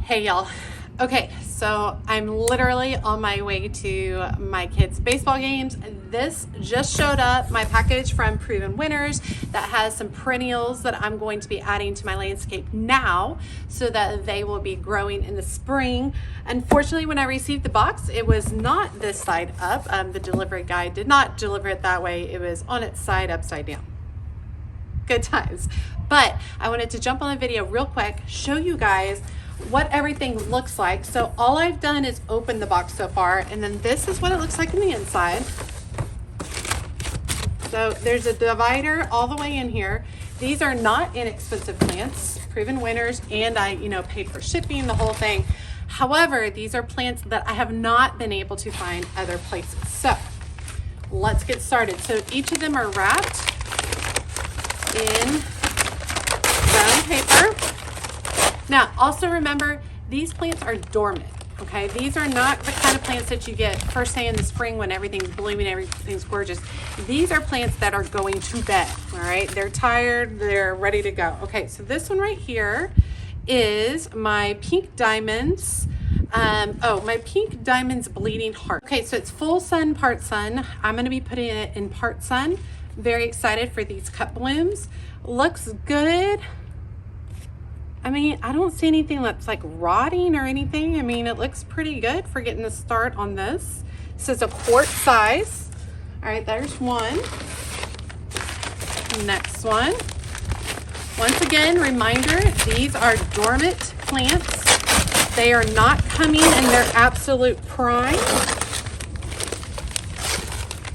Hey y'all. Okay, so I'm literally on my way to my kids' baseball games. This just showed up, my package from Proven Winners that has some perennials that I'm going to be adding to my landscape now so that they will be growing in the spring. Unfortunately, when I received the box, it was not this side up. The delivery guy did not deliver it that way. It was on its side upside down. Good times. But I wanted to jump on the video real quick, show you guys what everything looks like. So all I've done is open the box so far, and then this is what it looks like on the inside. So there's a divider all the way in here. These are not inexpensive plants, Proven Winners, and I paid for shipping, the whole thing. However, these are plants that I have not been able to find other places. So let's get started. So each of them are wrapped in brown paper. Now, also remember, these plants are dormant, okay? These are not the kind of plants that you get first day in the spring when everything's blooming, everything's gorgeous. These are plants that are going to bed, all right? They're tired, they're ready to go. Okay, so this one right here is my Pink Diamonds. My Pink Diamonds Bleeding Heart. Okay, so it's full sun, part sun. I'm gonna be putting it in part sun. Very excited for these cut blooms. Looks good. I mean, I don't see anything that's like rotting or anything. I mean, it looks pretty good for getting the start on this. This is a quart size. All right, there's one. Next one. Once again, reminder, these are dormant plants. They are not coming in their absolute prime.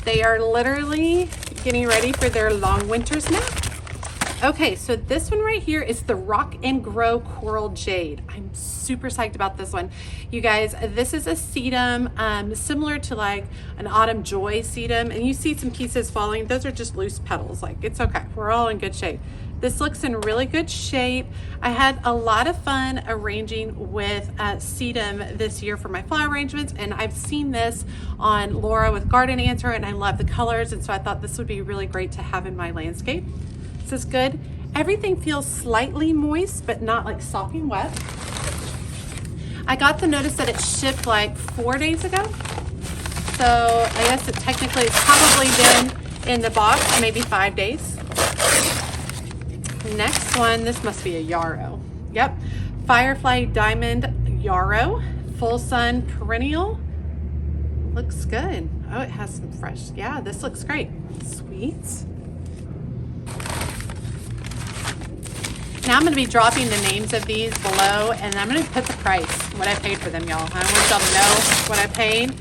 They are literally getting ready for their long winter's nap. Okay, so this one right here is the Rock and Grow Coral Jade. I'm super psyched about this one. You guys, this is a sedum similar to like an Autumn Joy sedum, and you see some pieces falling. Those are just loose petals. Like, it's okay. We're all in good shape. This looks in really good shape. I had a lot of fun arranging with sedum this year for my flower arrangements, and I've seen this on Laura with Garden Answer, and I love the colors, and so I thought this would be really great to have in my landscape. This is good. Everything feels slightly moist, but not like sopping wet. I got the notice that it shipped like 4 days ago. So I guess it technically it's probably been in the box maybe 5 days. Next one, this must be a yarrow. Yep, Firefly Diamond Yarrow, full sun perennial. Looks good. Oh, it has some fresh, yeah, this looks great. Sweet. Now I'm going to be dropping the names of these below, and I'm going to put the price, what I paid for them, y'all. I want y'all to know what I paid.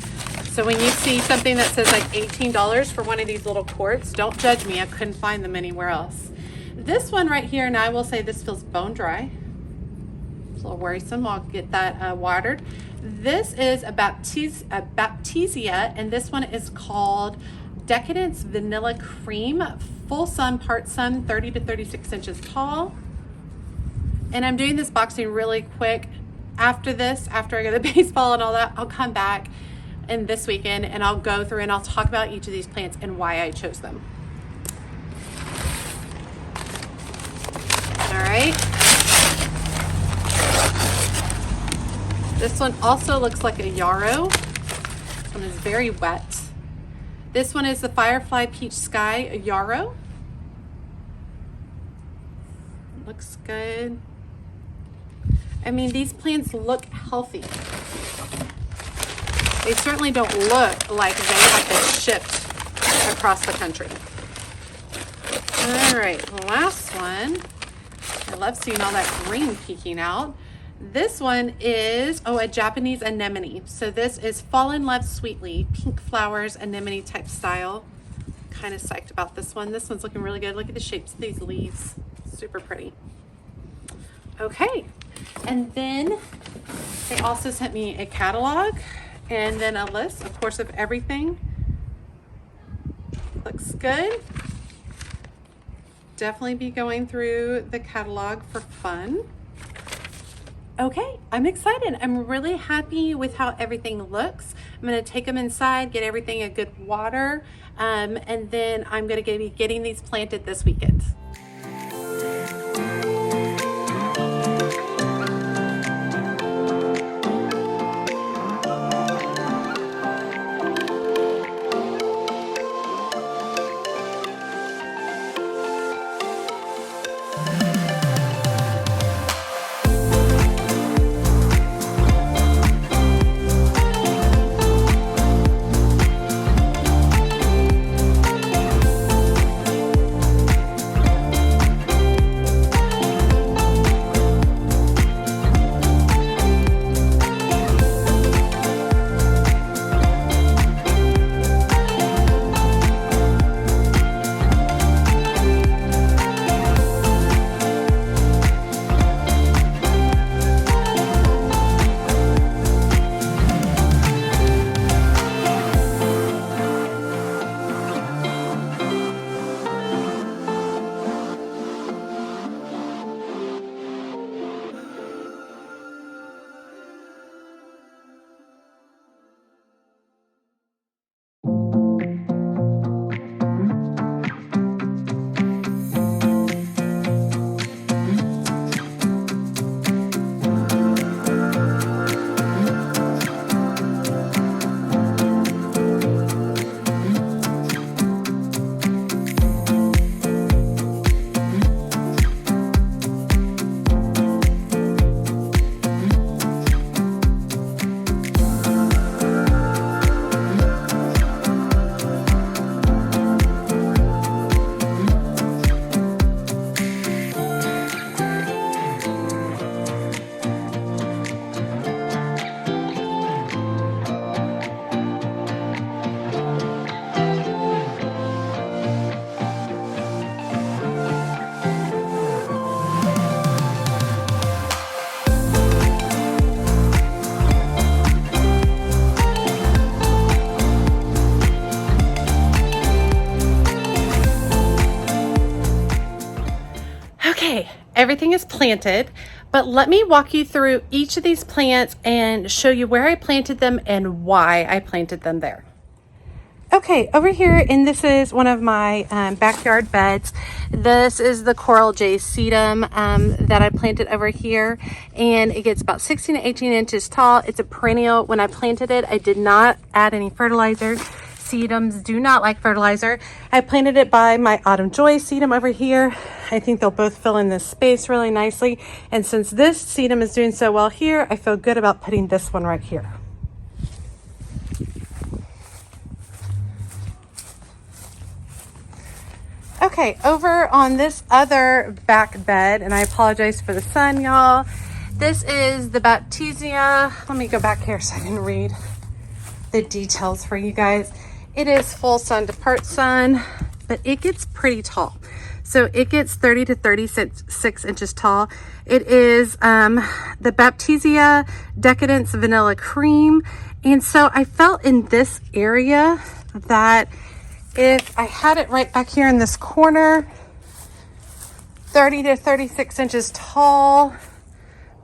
So when you see something that says like $18 for one of these little quarts, don't judge me. I couldn't find them anywhere else. This one right here, and I will say this feels bone dry. It's a little worrisome. I'll get that watered. This is a Baptisia, and this one is called Decadence Vanilla Cream, full sun, part sun, 30 to 36 inches tall. And I'm doing this boxing really quick. After this, after I go to baseball and all that, I'll come back in this weekend and I'll go through and I'll talk about each of these plants and why I chose them. All right. This one also looks like a yarrow. This one is very wet. This one is the Firefly Peach Sky Yarrow. Looks good. I mean, these plants look healthy. They certainly don't look like they have been shipped across the country. All right, last one. I love seeing all that green peeking out. This one is, a Japanese anemone. So this is Fall in Love Sweetly, pink flowers, anemone type style. Kind of psyched about this one. This one's looking really good. Look at the shapes of these leaves. Super pretty. Okay, and then they also sent me a catalog and then a list, of course, of everything. Looks good. Definitely be going through the catalog for fun. Okay, I'm excited. I'm really happy with how everything looks. I'm gonna take them inside, get everything a good water, and then I'm gonna be getting these planted this weekend. everything is planted, but let me walk you through each of these plants and show you where I planted them and why I planted them there. Okay, over here, and this is one of my backyard beds. This is the Coral J sedum that I planted over here, and it gets about 16 to 18 inches tall. It's a perennial. When I planted it, I did not add any fertilizer. Sedums do not like fertilizer. I planted it by my Autumn Joy sedum over here. I think they'll both fill in this space really nicely. And since this sedum is doing so well here, I feel good about putting this one right here. Okay, over on this other back bed, and I apologize for the sun, y'all. This is the Baptisia. Let me go back here so I can read the details for you guys. It is full sun to part sun, but it gets pretty tall. So it gets 30 to 36 inches tall. It is the Baptisia Decadence Vanilla Cream. And so I felt in this area that if I had it right back here in this corner, 30 to 36 inches tall,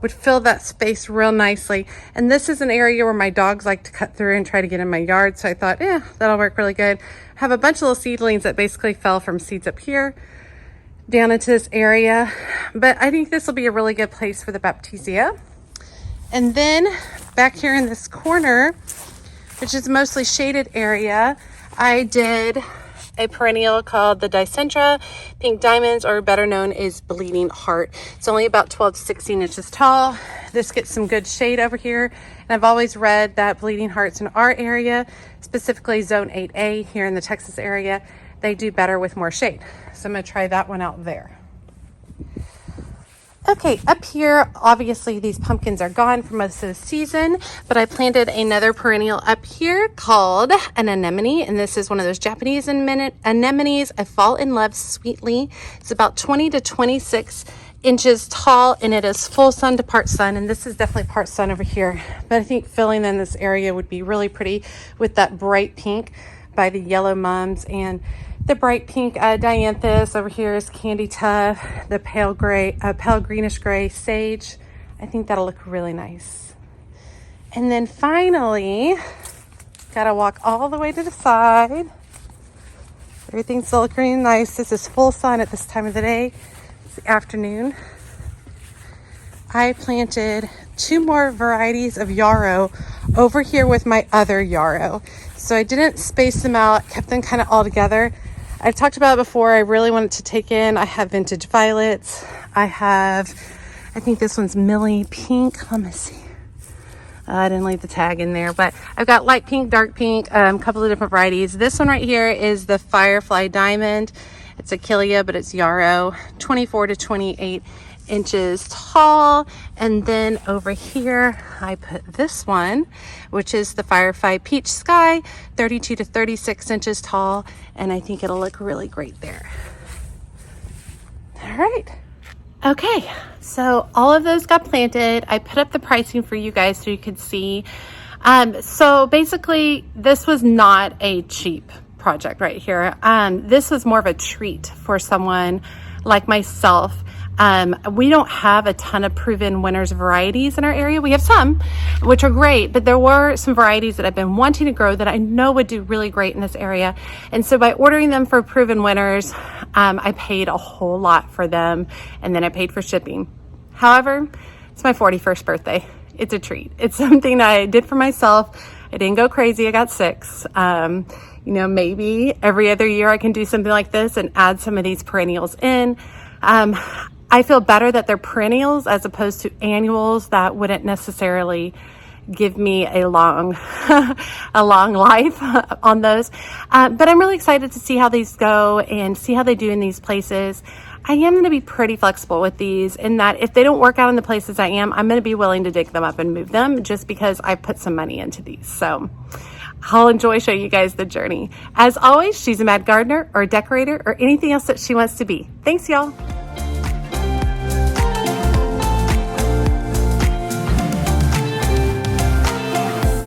would fill that space real nicely. And this is an area where my dogs like to cut through and try to get in my yard. So I thought, that'll work really good. I have a bunch of little seedlings that basically fell from seeds up here down into this area. But I think this will be a really good place for the Baptisia. And then back here in this corner, which is mostly shaded area, I did a perennial called the Dicentra Pink Diamonds, or better known as Bleeding Heart. It's only about 12 to 16 inches tall. This gets some good shade over here. And I've always read that Bleeding Hearts in our area, specifically zone 8A here in the Texas area, they do better with more shade. So I'm gonna try that one out there. Okay, up here, obviously these pumpkins are gone for most of the season, but I planted another perennial up here called an anemone, and this is one of those Japanese anemones. I fall in love sweetly. It's about 20 to 26 inches tall, and it is full sun to part sun, and this is definitely part sun over here. But I think filling in this area would be really pretty with that bright pink by the yellow mums and the bright pink dianthus. Over here is candy tuft, the pale greenish gray sage. I think that'll look really nice. And then finally, gotta walk all the way to the side. Everything's still looking really nice. This is full sun at this time of the day. It's the afternoon. I planted 2 more varieties of yarrow over here with my other yarrow. So I didn't space them out, kept them kind of all together. I've talked about it before. I really wanted to take in. I have vintage violets. I think this one's Millie Pink. Let me see. I didn't leave the tag in there, but I've got light pink, dark pink, a couple of different varieties. This one right here is the Firefly Diamond. It's Achillea, but it's yarrow, 24 to 28 inches tall. And then over here I put this one, which is the Firefly Peach Sky, 32 to 36 inches tall, and I think it'll look really great there. All right, okay, so all of those got planted. I put up the pricing for you guys so you could see. So basically this was not a cheap project right here. This was more of a treat for someone like myself. We don't have a ton of proven winners varieties in our area. We have some, which are great, but there were some varieties that I've been wanting to grow that I know would do really great in this area. And so by ordering them for proven winners, I paid a whole lot for them, and then I paid for shipping. However, it's my 41st birthday. It's a treat. It's something I did for myself. I didn't go crazy. I got 6. Maybe every other year I can do something like this and add some of these perennials in. I feel better that they're perennials as opposed to annuals that wouldn't necessarily give me a long life on those. But I'm really excited to see how these go and see how they do in these places. I am going to be pretty flexible with these in that if they don't work out in the places I'm going to be willing to dig them up and move them just because I put some money into these. So I'll enjoy showing you guys the journey. As always, she's a mad gardener or a decorator or anything else that she wants to be. Thanks, y'all.